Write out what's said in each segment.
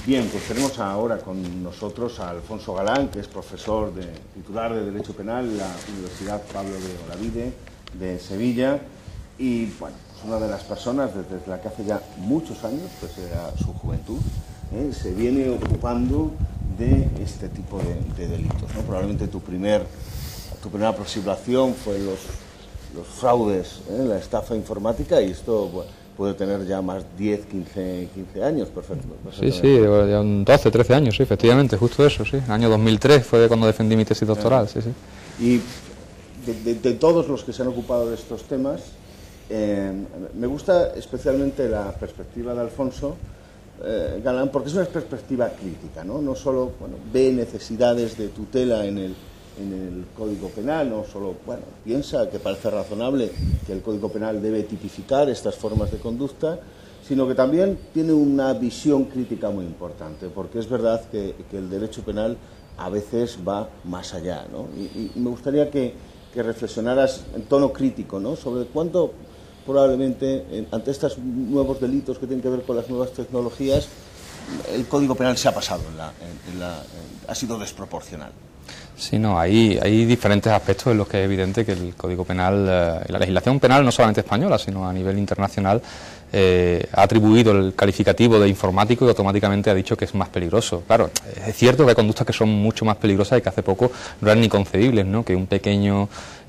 Bien, pues tenemos ahora con nosotros a Alfonso Galán, que es profesor titular de Derecho Penal en la Universidad Pablo de Olavide de Sevilla, y bueno, es una de las personas desde la que hace ya muchos años, pues a su juventud, se viene ocupando de este tipo de delitos, ¿no? Probablemente tu primera aproximación fue los fraudes, la estafa informática, y esto puede tener ya más 10, 15 años, perfecto. Sí, 12, 13 años, sí, efectivamente, justo eso, sí. El año 2003 fue cuando defendí mi tesis doctoral, sí. Y de todos los que se han ocupado de estos temas, me gusta especialmente la perspectiva de Alfonso Galán, porque es una perspectiva crítica, ¿no? No solo ve necesidades de tutela en el Código Penal, no solo piensa que parece razonable que el Código Penal debe tipificar estas formas de conducta, sino que también tiene una visión crítica muy importante, porque es verdad que el derecho penal a veces va más allá, ¿no? Y me gustaría que reflexionaras en tono crítico, ¿no?, sobre cuánto probablemente ante estos nuevos delitos que tienen que ver con las nuevas tecnologías el Código Penal se ha pasado, ha sido desproporcional. Sí, no, hay diferentes aspectos en los que es evidente que el Código Penal, la legislación penal no solamente española, sino a nivel internacional, ha atribuido el calificativo de informático y automáticamente ha dicho que es más peligroso. Claro, es cierto que hay conductas que son mucho más peligrosas y que hace poco no eran ni concebibles, ¿no? Que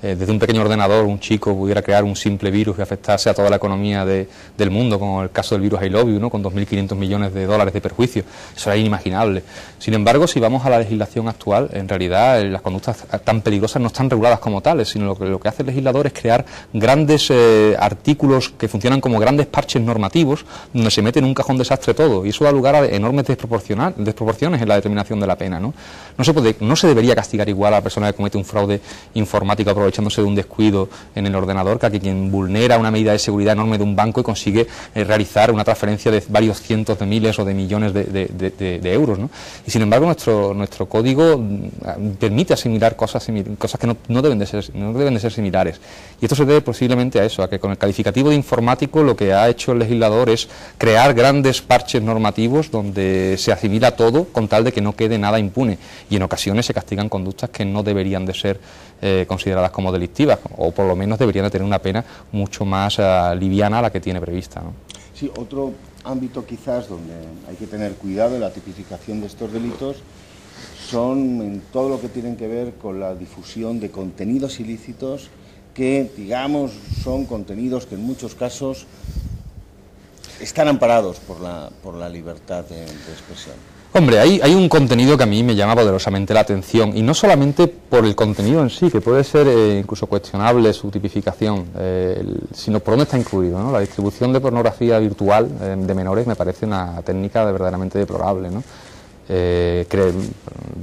desde un pequeño ordenador un chico pudiera crear un simple virus que afectase a toda la economía del mundo, como el caso del virus I Love You, ¿no?, con 2.500 millones de dólares de perjuicio. Eso era inimaginable. Sin embargo, si vamos a la legislación actual, en realidad las conductas tan peligrosas no están reguladas como tales, sino lo que hace el legislador es crear grandes artículos que funcionan como grandes parches normativos, donde se mete en un cajón desastre todo, y eso da lugar a enormes desproporciones en la determinación de la pena, ¿no? No se debería castigar igual a la persona que comete un fraude informático aprovechándose de un descuido en el ordenador que a quien vulnera una medida de seguridad enorme de un banco y consigue realizar una transferencia de varios cientos de miles o de millones de euros, ¿no? Y sin embargo nuestro código permite asimilar cosas que no deben de ser similares, y esto se debe posiblemente a eso, a que con el calificativo de informático lo que ha hecho el legislador es crear grandes parches normativos donde se asimila todo con tal de que no quede nada impune, y en ocasiones se castigan conductas que no deberían de ser consideradas como delictivas, o por lo menos deberían de tener una pena mucho más liviana a la que tiene prevista, ¿no? Sí, otro ámbito quizás donde hay que tener cuidado en la tipificación de estos delitos son en todo lo que tienen que ver con la difusión de contenidos ilícitos que, digamos, son contenidos que en muchos casos están amparados por la libertad de expresión. Hombre, hay un contenido que a mí me llama poderosamente la atención, y no solamente por el contenido en sí, que puede ser incluso cuestionable su tipificación, sino por dónde está incluido, ¿no? La distribución de pornografía virtual de menores me parece una técnica verdaderamente deplorable, ¿no?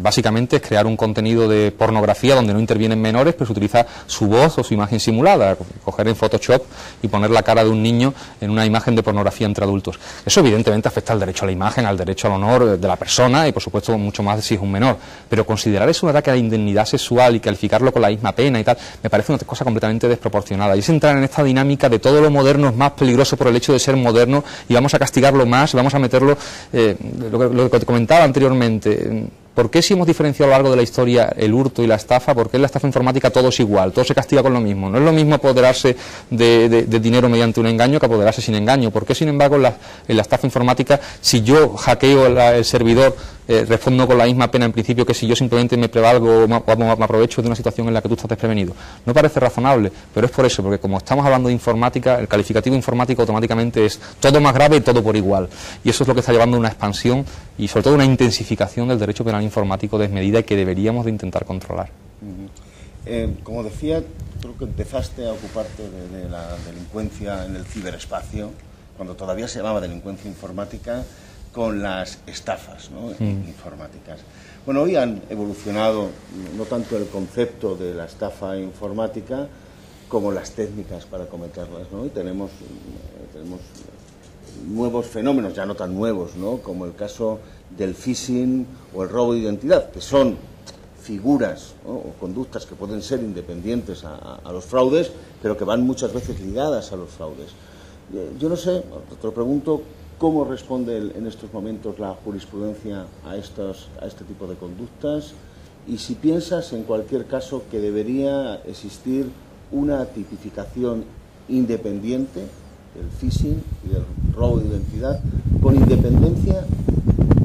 Básicamente es crear un contenido de pornografía donde no intervienen menores, pero se utiliza su voz o su imagen simulada, coger en Photoshop y poner la cara de un niño en una imagen de pornografía entre adultos. Eso evidentemente afecta al derecho a la imagen, al derecho al honor de la persona, y por supuesto mucho más si es un menor, pero considerar eso un ataque a la indemnidad sexual y calificarlo con la misma pena y tal, me parece una cosa completamente desproporcionada, y es entrar en esta dinámica de todo lo moderno es más peligroso por el hecho de ser moderno y vamos a castigarlo más, vamos a meterlo, lo que te comentaba anteriormente. ¿Por qué, si hemos diferenciado a lo largo de la historia el hurto y la estafa, por qué en la estafa informática todo es igual, todo se castiga con lo mismo? No es lo mismo apoderarse de dinero mediante un engaño que apoderarse sin engaño. ¿Por qué, sin embargo, en la estafa informática, si yo hackeo el servidor, respondo con la misma pena en principio que si yo simplemente me prevalgo o me aprovecho de una situación en la que tú estás desprevenido? No parece razonable, pero es por eso, porque como estamos hablando de informática, el calificativo informático automáticamente es todo más grave y todo por igual, y eso es lo que está llevando a una expansión y sobre todo una intensificación del derecho penal informático desmedida y que deberíamos de intentar controlar. Como decía, creo que empezaste a ocuparte de la delincuencia en el ciberespacio, cuando todavía se llamaba delincuencia informática, con las estafas, ¿no?, informáticas. Bueno, hoy han evolucionado no tanto el concepto de la estafa informática como las técnicas para cometerlas, ¿no? Y tenemos nuevos fenómenos, ya no tan nuevos, ¿no?, como el caso del phishing o el robo de identidad, que son figuras, ¿no?, o conductas que pueden ser independientes a los fraudes, pero que van muchas veces ligadas a los fraudes. Yo no sé, te lo pregunto, cómo responde en estos momentos la jurisprudencia a este tipo de conductas, y si piensas, en cualquier caso, que debería existir una tipificación independiente del phishing y del robo de identidad, con independencia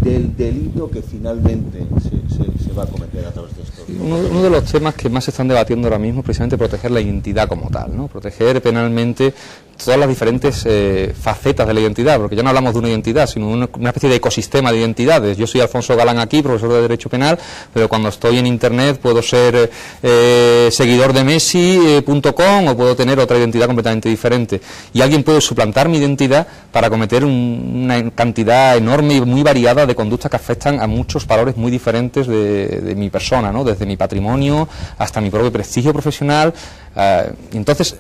del delito que finalmente se va a cometer a través de esto. Uno de los temas que más se están debatiendo ahora mismo es precisamente proteger la identidad como tal, ¿no? Proteger penalmente todas las diferentes facetas de la identidad, porque ya no hablamos de una identidad, sino una especie de ecosistema de identidades. Yo soy Alfonso Galán aquí, profesor de Derecho Penal, pero cuando estoy en Internet puedo ser seguidor de Messi.com o puedo tener otra identidad completamente diferente. Y alguien puede suplantar mi identidad para cometer una cantidad enorme y muy variada de conductas que afectan a muchos valores muy diferentes de mi persona, ¿no? Desde mi patrimonio hasta mi propio prestigio profesional. Entonces,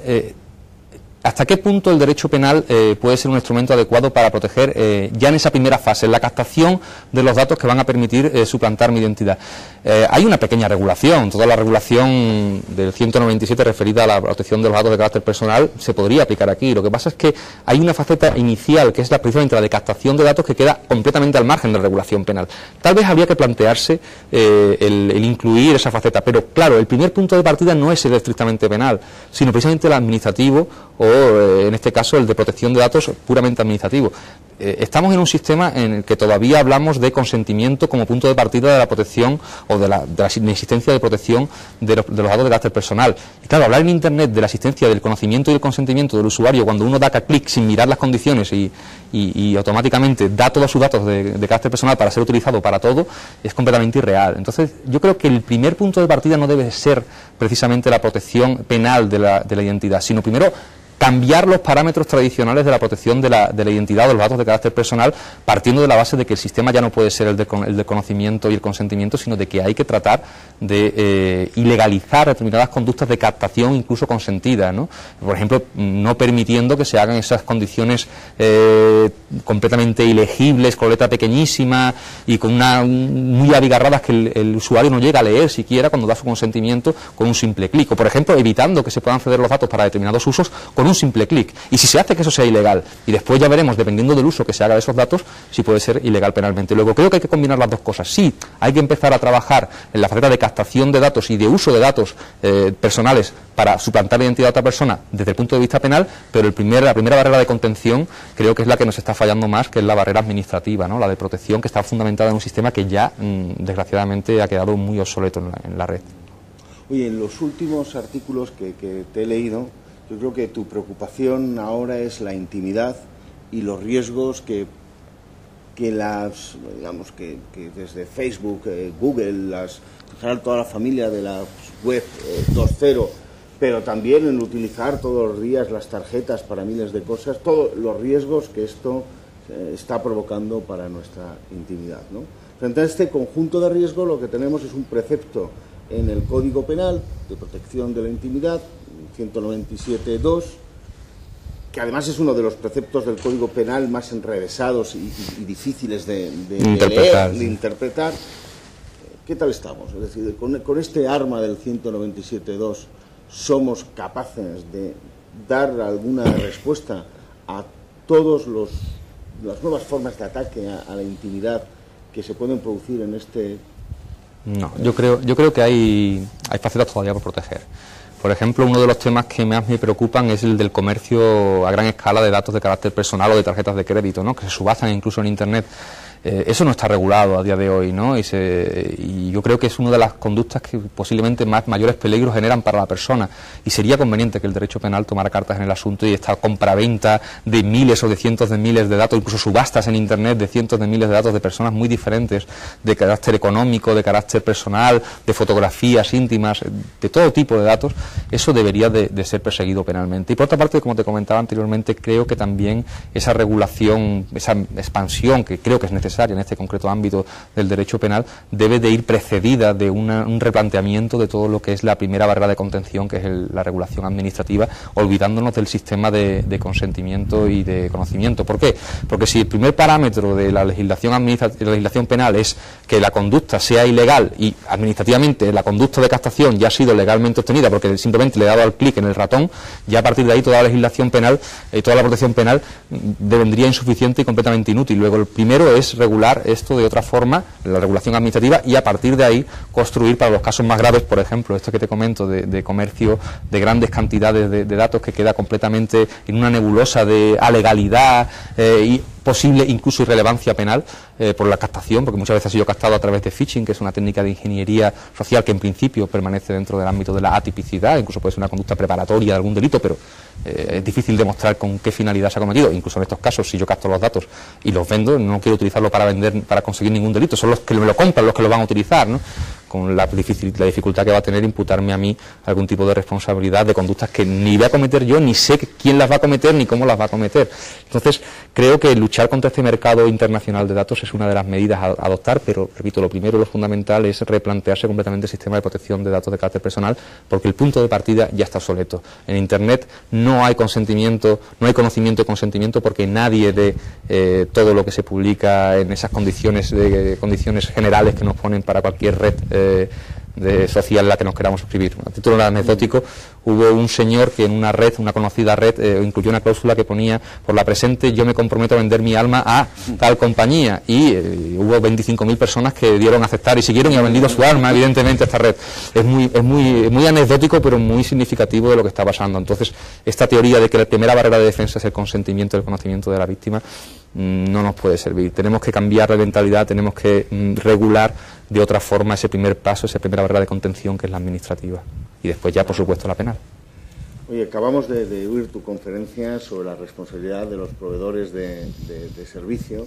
¿hasta qué punto el derecho penal puede ser un instrumento adecuado para proteger ya en esa primera fase, en la captación de los datos que van a permitir suplantar mi identidad? Hay una pequeña regulación, toda la regulación del 197 referida a la protección de los datos de carácter personal se podría aplicar aquí. Lo que pasa es que hay una faceta inicial, que es precisamente la de captación de datos, que queda completamente al margen de la regulación penal. Tal vez habría que plantearse el incluir esa faceta, pero claro, el primer punto de partida no es el estrictamente penal, sino precisamente el administrativo, o en este caso el de protección de datos puramente administrativo. Estamos en un sistema en el que todavía hablamos de consentimiento como punto de partida de la protección o de la inexistencia de protección de los datos de carácter personal. Y claro, hablar en Internet de la existencia del conocimiento y del consentimiento del usuario cuando uno da clic sin mirar las condiciones y automáticamente da todos sus datos de carácter personal para ser utilizado para todo, es completamente irreal. Entonces, yo creo que el primer punto de partida no debe ser precisamente la protección penal de la identidad, sino primero cambiar los parámetros tradicionales de la protección de la identidad o de los datos de carácter personal, partiendo de la base de que el sistema ya no puede ser el de conocimiento y el consentimiento, sino de que hay que tratar de ilegalizar determinadas conductas de captación, incluso consentidas, ¿no? Por ejemplo, no permitiendo que se hagan esas condiciones completamente ilegibles, con letra pequeñísima y con muy abigarradas que el usuario no llega a leer siquiera cuando da su consentimiento con un simple clic. O, por ejemplo, evitando que se puedan ceder los datos para determinados usos con un simple clic. Y si se hace que eso sea ilegal, y después ya veremos, dependiendo del uso que se haga de esos datos, si puede ser ilegal penalmente. Luego, creo que hay que combinar las dos cosas. Sí, hay que empezar a trabajar en la faceta de captación de datos y de uso de datos personales para suplantar la identidad de otra persona desde el punto de vista penal, pero la primera barrera de contención creo que es la que nos está fallando más, que es la barrera administrativa, ¿no? La de protección, que está fundamentada en un sistema que ya, desgraciadamente, ha quedado muy obsoleto en la red. Oye, en los últimos artículos que te he leído, yo creo que tu preocupación ahora es la intimidad y los riesgos que desde Facebook, Google, en general toda la familia de la web 2.0, pero también en utilizar todos los días las tarjetas para miles de cosas, todos los riesgos que esto está provocando para nuestra intimidad, ¿no? Frente a este conjunto de riesgos, lo que tenemos es un precepto en el Código Penal de protección de la intimidad, 197.2, que además es uno de los preceptos del Código Penal más enrevesados y difíciles de leer, de interpretar. ¿Qué tal estamos? Es decir, con este arma del 197.2, ¿somos capaces de dar alguna respuesta a todas las nuevas formas de ataque a la intimidad que se pueden producir en este? No, yo creo que hay facetas todavía por proteger. Por ejemplo, uno de los temas que más me preocupan es el del comercio a gran escala de datos de carácter personal o de tarjetas de crédito, ¿no? Que se subastan incluso en Internet. Eso no está regulado a día de hoy, ¿no? Y yo creo que es una de las conductas que posiblemente mayores peligros generan para la persona, y sería conveniente que el derecho penal tomara cartas en el asunto y esta compraventa de miles o de cientos de miles de datos, incluso subastas en Internet de cientos de miles de datos de personas muy diferentes, de carácter económico, de carácter personal, de fotografías íntimas, de todo tipo de datos, eso debería de ser perseguido penalmente. Y por otra parte, como te comentaba anteriormente, creo que también esa regulación, esa expansión que creo que es necesaria necesaria en este concreto ámbito del derecho penal, debe de ir precedida de un replanteamiento de todo lo que es la primera barrera de contención, que es la regulación administrativa, olvidándonos del sistema de consentimiento y de conocimiento. ¿Por qué? Porque si el primer parámetro de la legislación penal es que la conducta sea ilegal y administrativamente la conducta de captación ya ha sido legalmente obtenida porque simplemente le he dado al clic en el ratón, ya a partir de ahí toda la legislación penal, toda la protección penal vendría insuficiente y completamente inútil. Luego el primero es regular esto de otra forma, la regulación administrativa, y a partir de ahí construir para los casos más graves, por ejemplo, esto que te comento de comercio de grandes cantidades de datos que queda completamente en una nebulosa de alegalidad y posible incluso irrelevancia penal por la captación, porque muchas veces ha sido captado a través de phishing, que es una técnica de ingeniería social que en principio permanece dentro del ámbito de la atipicidad, incluso puede ser una conducta preparatoria de algún delito, pero es difícil demostrar con qué finalidad se ha cometido. Incluso en estos casos, si yo capto los datos y los vendo, no quiero utilizarlo para vender, para conseguir ningún delito, son los que me lo compran los que lo van a utilizar, ¿no? Con la dificultad que va a tener imputarme a mí algún tipo de responsabilidad de conductas que ni voy a cometer yo, ni sé quién las va a cometer, ni cómo las va a cometer. Entonces, creo que luchar contra este mercado internacional de datos es una de las medidas a adoptar, pero, repito, lo primero, lo fundamental es replantearse completamente el sistema de protección de datos de carácter personal, porque el punto de partida ya está obsoleto. En Internet no hay consentimiento, no hay conocimiento y consentimiento, porque nadie de todo lo que se publica en esas condiciones generales que nos ponen para cualquier red social en la que nos queramos suscribir. A título anecdótico, hubo un señor que en una red, una conocida red, incluyó una cláusula que ponía: por la presente yo me comprometo a vender mi alma a tal compañía, y hubo 25.000 personas que dieron a aceptar y siguieron y han vendido su alma, evidentemente, a esta red. Es muy anecdótico, pero muy significativo de lo que está pasando. Entonces, esta teoría de que la primera barrera de defensa es el consentimiento y el conocimiento de la víctima no nos puede servir. Tenemos que cambiar la mentalidad, tenemos que regular de otra forma ese primer paso, esa primera barrera de contención, que es la administrativa, y después ya, por supuesto, la penal. Oye, acabamos de oír tu conferencia sobre la responsabilidad de los proveedores de servicio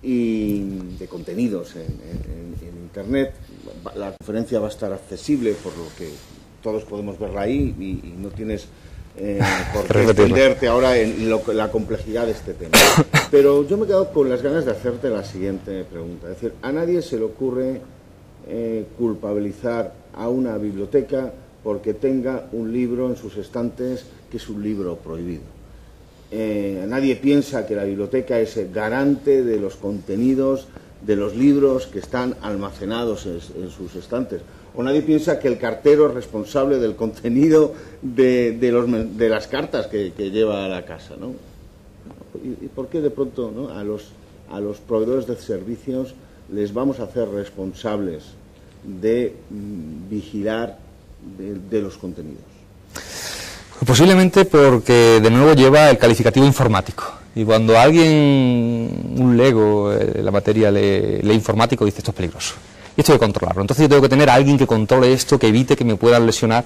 y de contenidos en Internet. La conferencia va a estar accesible, por lo que todos podemos verla ahí, y no tienes por qué extenderte ahora en la complejidad de este tema. Pero yo me he quedado con las ganas de hacerte la siguiente pregunta. Es decir, a nadie se le ocurre culpabilizar a una biblioteca porque tenga un libro en sus estantes que es un libro prohibido. Nadie piensa que la biblioteca es el garante de los contenidos de los libros que están almacenados en sus estantes. O nadie piensa que el cartero es responsable del contenido de las cartas que lleva a la casa, ¿no? ¿Y por qué de pronto, ¿no?, a los proveedores de servicios les vamos a hacer responsables de vigilar de los contenidos? Posiblemente porque de nuevo lleva el calificativo informático. Y cuando alguien, un lego, la materia lee informático, dice: esto es peligroso. Y esto hay que controlarlo. Entonces yo tengo que tener a alguien que controle esto, que evite que me puedan lesionar.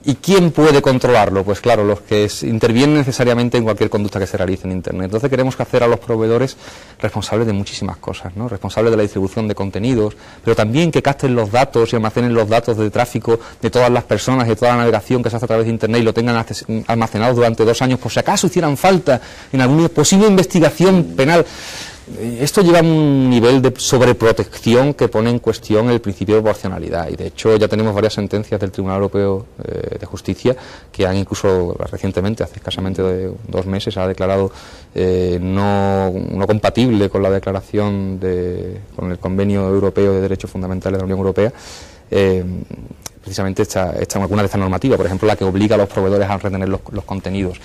¿Y quién puede controlarlo? Pues claro, los que intervienen necesariamente en cualquier conducta que se realice en Internet. Entonces queremos hacer a los proveedores responsables de muchísimas cosas, ¿no? Responsables de la distribución de contenidos, pero también que capten los datos y almacenen los datos de tráfico de todas las personas, de toda la navegación que se hace a través de Internet, y lo tengan almacenados durante 2 años, por si acaso hicieran falta en alguna posible investigación penal. Esto lleva a un nivel de sobreprotección que pone en cuestión el principio de proporcionalidad, y de hecho ya tenemos varias sentencias del Tribunal Europeo de Justicia que han, incluso recientemente, hace escasamente 2 meses, ha declarado no compatible con la declaración con el Convenio Europeo de Derechos Fundamentales de la Unión Europea, precisamente alguna de estas normativas, por ejemplo la que obliga a los proveedores a retener los contenidos.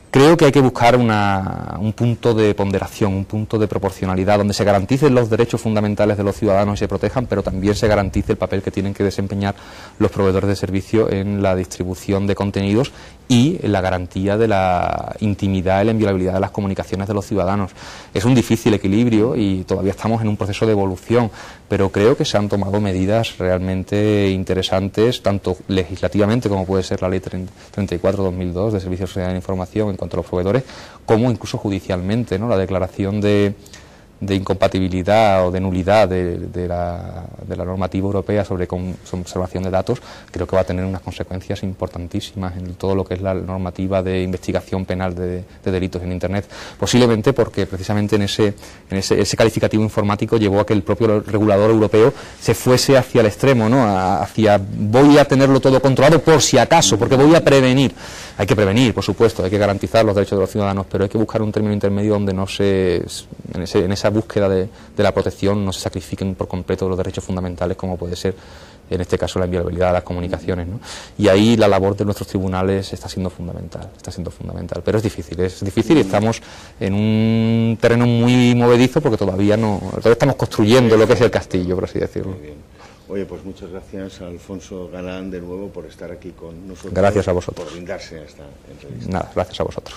Creo que hay que buscar un punto de ponderación, un punto de proporcionalidad, donde se garanticen los derechos fundamentales de los ciudadanos y se protejan, pero también se garantice el papel que tienen que desempeñar los proveedores de servicio en la distribución de contenidos y en la garantía de la intimidad y la inviolabilidad de las comunicaciones de los ciudadanos. Es un difícil equilibrio y todavía estamos en un proceso de evolución, pero creo que se han tomado medidas realmente interesantes, tanto legislativamente, como puede ser la Ley 34/2002 de Servicios de Sociedad de Información en cuanto a los proveedores, como incluso judicialmente, ¿no? La declaración de incompatibilidad o de nulidad de la normativa europea sobre conservación de datos, creo que va a tener unas consecuencias importantísimas en todo lo que es la normativa de investigación penal de delitos en Internet. Posiblemente porque precisamente ese calificativo informático llevó a que el propio regulador europeo se fuese hacia el extremo, ¿no? Hacia voy a tenerlo todo controlado por si acaso, porque voy a prevenir. Hay que prevenir, por supuesto, hay que garantizar los derechos de los ciudadanos, pero hay que buscar un término intermedio donde no en esa búsqueda de la protección no se sacrifiquen por completo los derechos fundamentales, como puede ser en este caso la inviolabilidad de las comunicaciones, ¿no? Y ahí la labor de nuestros tribunales está siendo fundamental, pero es difícil y estamos en un terreno muy movedizo porque todavía estamos construyendo lo que es el castillo, por así decirlo. Muy bien. Oye, pues muchas gracias a Alfonso Galán de nuevo por estar aquí con nosotros. Gracias a vosotros. Por brindarse a esta entrevista. Nada, gracias a vosotros.